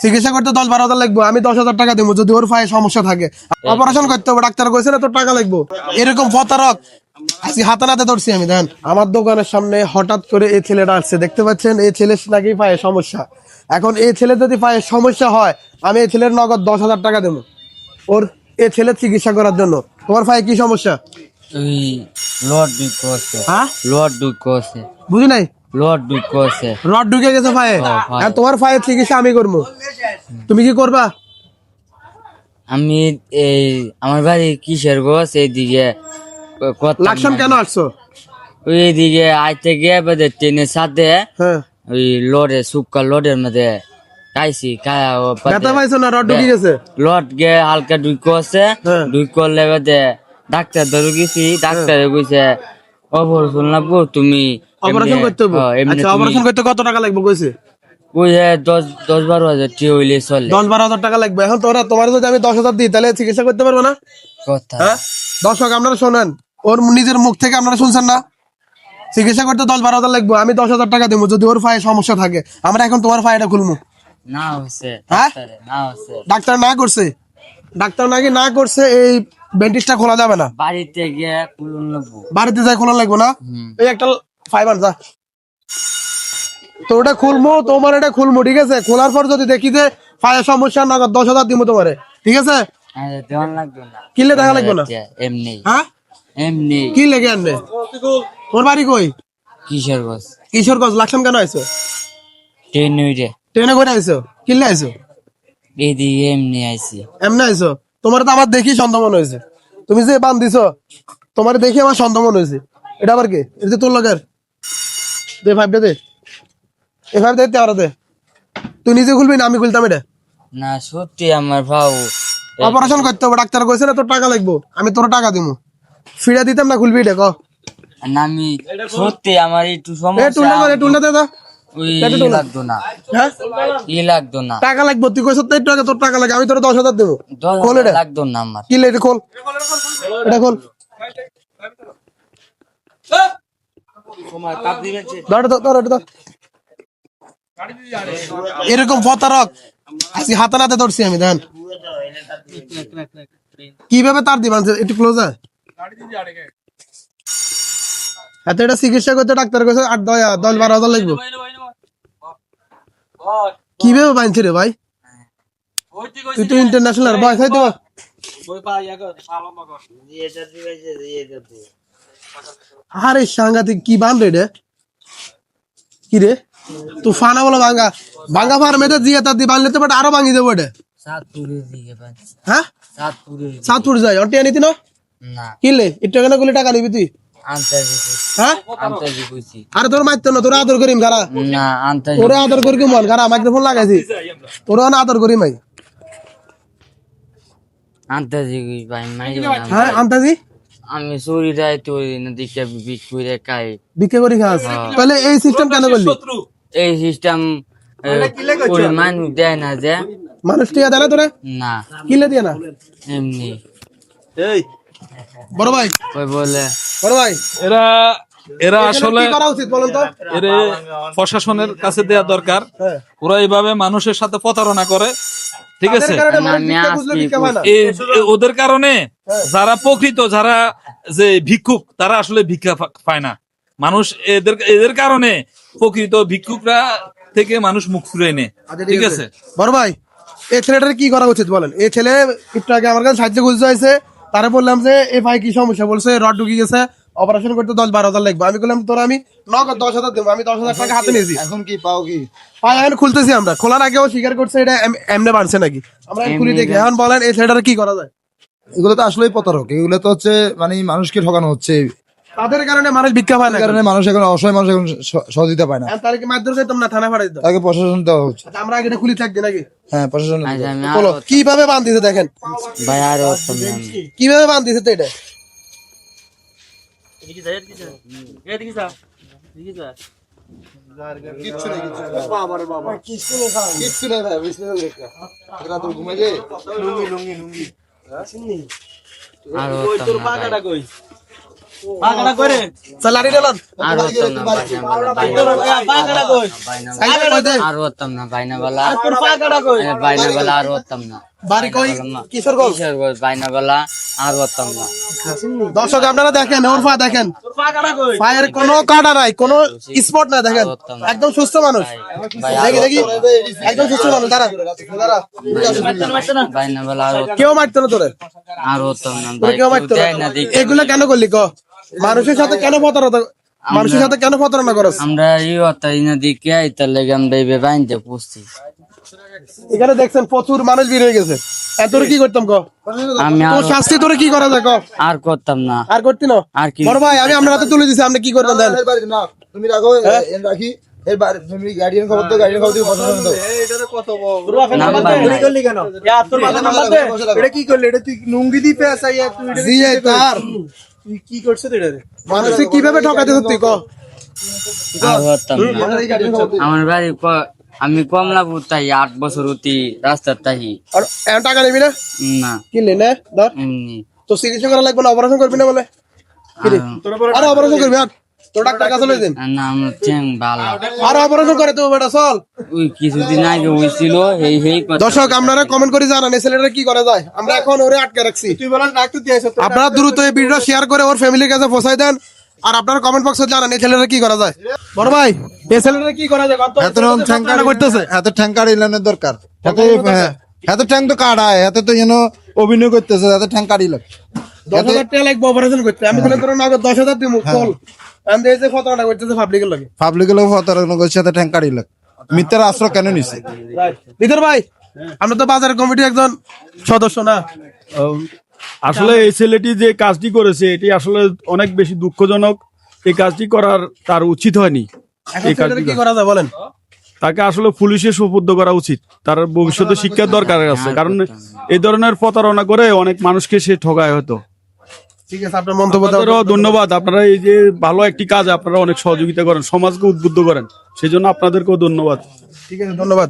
চিকিৎসা করতে 10-12 হাজার লাগবে, আমি 10,000 টাকা দেবো যদি ওর পায়ে সমস্যা থাকে। অপারেশন করতে হবে, ডাক্তার কইছে না তোর টাকা লাগবে। এরকম প্রতারক আজকে হাতে নাতে ধরছি আমি। দেখেন আমার দোকানের সামনে হঠাৎ করে এই ছেলেটা আসছে, দেখতে পাচ্ছেন? এই ছেলের নাকি পায়ে সমস্যা। এখন এই ছেলে যদি পায়ে সমস্যা হয়, আমি এই ছেলের নগদ 10,000 টাকা দেবো ওর এই ছেলের চিকিৎসা করার জন্য। তোমার পায়ে কি সমস্যা? ওই লোড দুঃখ আছে, হ্যাঁ লোড দুঃখ আছে, বুঝি নাই। লোড দুঃখ আছে। রড ঢুকে গেছে পায়ে, পায়ে। আর তোমার পায়ের চিকিৎসা আমি করবো, তুমি কি করবা? আমি এই আমার বাড়ি কিসের গোছ এইদিকে লাকসাম কেন আসছো? ওইদিকে আইতে গিয়ে বাদে ট্রেনের সাথে হ্যাঁ, ওই লোডে সুক্কা লোডের মধ্যে খাইছি ব্যথা পাইছো না? রড ঢুকে গেছে। লোড গে হালকা দুঃখ আছে, হ্যাঁ। দুঃখ করলে বাদে ডাক্তার ধরে গেছি, ডাক্তারে কইছে অপারেশন লাগবো তুমি। অপারেশন করতে হবে। আচ্ছা, অপারেশন করতে কত টাকা লাগবে কইছে? ওই 10-12 হাজার টি হইলে চলে। 10-12 হাজার টাকা লাগবে। এখন তোমার যদি আমি 10,000 দিই তাহলে চিকিৎসা করতে পারবো না? কথা হ্যাঁ, দর্শক আপনারা শোনেন, ওর নিজের মুখ থেকে আপনারা শুনছেন না? চিকিৎসা করতে 10-12 হাজার লাগবে, আমি 10,000 টাকা দেবো যদি ওর পায়ে সমস্যা থাকে। আমরা এখন তোমার পায়েটা খুলবো। না হচ্ছে, হ্যাঁ? না হচ্ছে। ডাক্তার না করছে, ডাক্তার নাকি না করছে এই ব্যান্ডেজটা খোলা যাবে না। বাড়িতে গিয়ে খুলুন লাগবো। বাড়িতে যাই খোলা লাগবে না? হুম। এই একটা ফাইবার যা তো ওটা খুলবো, তোমার এটা খুলবো, ঠিক আছে? খোলার পর যদি দেখি যে পায়ে সমস্যা, নগদ 10,000 দিব তোমারে, ঠিক আছে? আরে দেওয়ান লাগবে না। কিনলে দেখা লাগবে না। এমনি হ্যাঁ, এমনি। কি লেগে আনবে? তোর বাড়ি কই? কিসের গোছ? কিশোরগঞ্জ। লাকসাম কেন আইছো? ট্রেন উইরে ট্রেনে করে আইছো? কিনলে আইছো? এইদিকে এমনি আইছি। এমনি আইছো? তোমার তো আমার দেখি সন্দেহ মনে হয়েছে, তুমি যে বান দিছো, তোমার দেখি আমার সন্দেহ মনে হয়েছে। এটা আবার কি? এটা যে তোর লগের দে, ভাইবটা দে, এ ভাইব দে, আরো দে। তুই নিজে খুলবি না আমি খুলতাম এটা? না সত্যি আমার ভাও অপারেশন করতে হবে, ডাক্তার কইছে না তোর টাকা লাগবে, আমি তোর টাকা দিব। ফিরা দিতাম না, খুলবি এটা ক। না আমি সত্যি আমার একটু এ টুলটা সমস্যা। করে, টুলটা দে তো। ওই এটা টুল। লাগতো না, হ্যাঁ, লাগতো না। টাকা লাগবে, তুই কইছ তো টাকা, তোর টাকা লাগে, আমি তোর 10,000 দেবো। খোল এটা। লাগতো না আমার। কি লে, এটা খোল, এটা খোল। ধর, ধর, ধর, ধর। এরকম প্রতারক আজকে হাতে নাতে ধরছি আমি। দেখেন কিভাবে তার দিবেন, একটু ক্লোজ হয়। এত এটা চিকিৎসা করতে ডাক্তার কাছে 10-12 হাজার লাগবে। কিভাবে বানছি রে ভাই? তুই তো ইন্টারন্যাশনাল বয়, খাই তো। আরে সাংঘাতিক, কি বান রে? কি রে তুই ফানা বলো ভাঙ্গা ভাঙ্গা ফার্মেতে দিয়ে তার দিয়ে বানলে তো বাট আরো ভাঙি দেবো এটা। সাতপুরের দিকে পাচ্ছি। হ্যাঁ, সাতপুরের দিকে। সাতপুর যাই অটিয়া নিতি না? না কিনলে একটু কেন করলে টাকা নিবি তুই? আন্তাজি হ্যাঁ, আন্তাজি কইছি। আরে তোর মাইতো না, তোর আদর করিম গারা, না আন্তাজি তোরে আদর করি কি মন গারা, মাইক্রোফোন লাগাইছি, তোর আদর করি মাই। আন্তাজি কই ভাই মাইরো না। হ্যাঁ, আন্তাজি আমি চুরি রায় তুই না দিকে বিক করে খাই। বিক্রি করি খাস, তাহলে এই সিস্টেম কেন করলি? এই সিস্টেম করে মানুষ দেয় না যে। মানুষ টিয়া দেয় না তোরে? না কিনলে দিয়ে না এমনি বড় ভাই, কই বলে বড় ভাই এরা এরা এখানে আসলে কি করা উচিত বলুন তো? এর প্রশাসনের কাছে দেয়া দরকার। হ্যাঁ, ওরা এইভাবে মানুষের সাথে প্রতারণা করে, ঠিক আছে? তাদের কারণে মানুষ আমি ভিক্ষা আজকে খুঁজলে ভিক্ষা পায় না। ওদের কারণে যারা প্রকৃত, যারা যে ভিক্ষুক, তারা আসলে ভিক্ষা পায় না। মানুষ এদের এদের কারণে প্রকৃত ভিক্ষুকরা থেকে মানুষ মুখ ফিরিয়ে নেয়, ঠিক আছে? বড় ভাই, এই ছেলেটার কি করা উচিত বলেন? এই ছেলে একটু আগে আমার কাছে সাহায্য খুঁজতে হয়েছে, তারা বললাম যে এ ভাই কি সমস্যা, বলছে রড ঢুকে গেছে, অপারেশন করতে 10-12 হাজার লাগবে। আমি বললাম তোর আমি নগদ 10,000 দেবো, আমি 10,000 টাকা হাতে নিয়েছি। এখন কি পাও কি? পাই এখন খুলতেছি আমরা, খোলার আগেও স্বীকার করছে এটা এমনি বাড়ছে নাকি, আমরা এখন খুলি দেখি। এখন বলেন এই ছেলেটার কি করা যায়? এগুলো তো আসলেই প্রতারক, এগুলো তো হচ্ছে মানে মানুষকে ঠকানো হচ্ছে। তাদের কারণে মানুষ ভিক্ষা পায় না, এই কারণে মানুষ এখন অসহায়, মানুষ এখন সহযোগিতা পায় না। তাদেরকে মারধর করতাম না, থানা ফাড়াই দিতাম। তাকে প্রশাসন দেওয়া হচ্ছে। আচ্ছা, আমরা আগে এটা খুলি থাকছি নাকি? হ্যাঁ, প্রশাসন আজ আমি বলো কিভাবে বান্ধিছে, দেখেন ভাই আরো কিভাবে বান্ধিছে তো এটা। কিচ্ছু নেই ভাই, বুঝলেন লেখা এরা তো ঘুমাই যায়। আরো চল লাড়ি ডালান আর হতাম না আর হতাম না বাইনা বেলা আর হতাম না বাড়ি কই কিশোরগঞ্জ কিশোরগঞ্জ বাইনা বেলা আর হতাম না দর্শক আপনারা দেখেন ওর পা দেখেন পায়ের কোনো কাটা নাই কোনো স্পট না দেখেন একদম সুস্থ মানুষ দেখি দেখি একদম সুস্থ মানুষ দাঁড়া বাইনা বেলা আর কেউ মারতো না তোরে আর হতাম না তোরে কেউ মারতো না এগুলো কেন করলি ক মানুষের সাথে কেন প্রতারণা করছ আমরা এই হতাই না দিকে আইতার লেগে আমরা এই বাইনতে পুষছি এখানে দেখছেন প্রচুর মানুষ বের হয়ে গেছে এত কি করতাম ক আমি তোর শাস্তি তোরে কি করা যায় ক আর করতাম না আর করতি না আর কি বড় ভাই আমি আপনার হাতে তুলে দিছি আপনি কি করবেন দেন না তুমি রাখো রাখি এর বাইরে তুমি গার্ডিয়ান খবর দাও গার্ডিয়ান খবর দিয়ে কথা দাও এটা কি করলি এটা তুই লুঙ্গি দি পেছ আইয়া তুই এটা তার তুই কি করছিস এটা মানুষ কিভাবে ঠকাতে তুই ক আর হতাম না আমার বাড়ি আমি কমলাপুর তাই 8 বছর অতি রাস্তার তাহি আর এত টাকা নিবি না না কি নে ধর এমনি তো চিকিৎসা করা লাগবে না অপারেশন করবি না বলে আর অপারেশন করবি আর তোর ডাক্তার কাছে লই দেন না আমার ঠ্যাং ভালো আর অপারেশন করে তো বেটা চল ওই কিছুদিন আগে হয়েছিল এই কথা। দর্শক আপনারা কমেন্ট করে জানান এই ছেলেটা কি করা যায় আমরা এখন ওরে আটকে রাখছি তুই বল ডাক্তার দিয়েছ আপনারা দ্রুত এই ভিডিও শেয়ার করে ওর ফ্যামিলির কাছে পৌঁছায় দেন আর আপনারা কমেন্ট বক্সে জানান এই ছেলেটা কি করা যায় বড় ভাই এই ছেলেটা কি করা যায় এত রকম ঠ্যাং কাটা করতেছে এত ঠ্যাং কাটা ইলানের দরকার এত ঠ্যাং তো কাটায় এত তো যেন অভিনয় করতেছে এত ঠ্যাং কাটিল 10,000 টাকা লাগবে অপারেশন করতে আমি বলে তোর নগদ 10,000 দিমু চল আমি এই যে ফটোটা করতেছে পাবলিকের লাগে পাবলিকের লোক প্রতারণা করছে এত ঠ্যাং কাটিল মিথ্যার আশ্রয় কেন নিছে ভিতর ভাই আমরা তো বাজার কমিটির একজন সদস্য না আসলে এই ছেলেটি যে কাজটি করেছে এটি আসলে অনেক বেশি দুঃখজনক। এই কাজটি করার তার উচিত হয়নি। এখন এই কাজটি ছেলেটা কি করা যায় বলেন তাকে আসলে পুলিশে সুপুর্দ করা উচিত। তার ভবিষ্যতে শিক্ষার দরকার আছে, কারণ এই ধরনের প্রতারণা করে অনেক মানুষকে সে ঠকায় হয়তো। ঠিক আছে আপনার মন্তব্য আপনাদেরও ধন্যবাদ। আপনারা এই যে ভালো একটি কাজ আপনারা অনেক সহযোগিতা করেন, সমাজকে উদ্বুদ্ধ করেন, সেই জন্য আপনাদেরকেও ধন্যবাদ। ঠিক আছে ধন্যবাদ।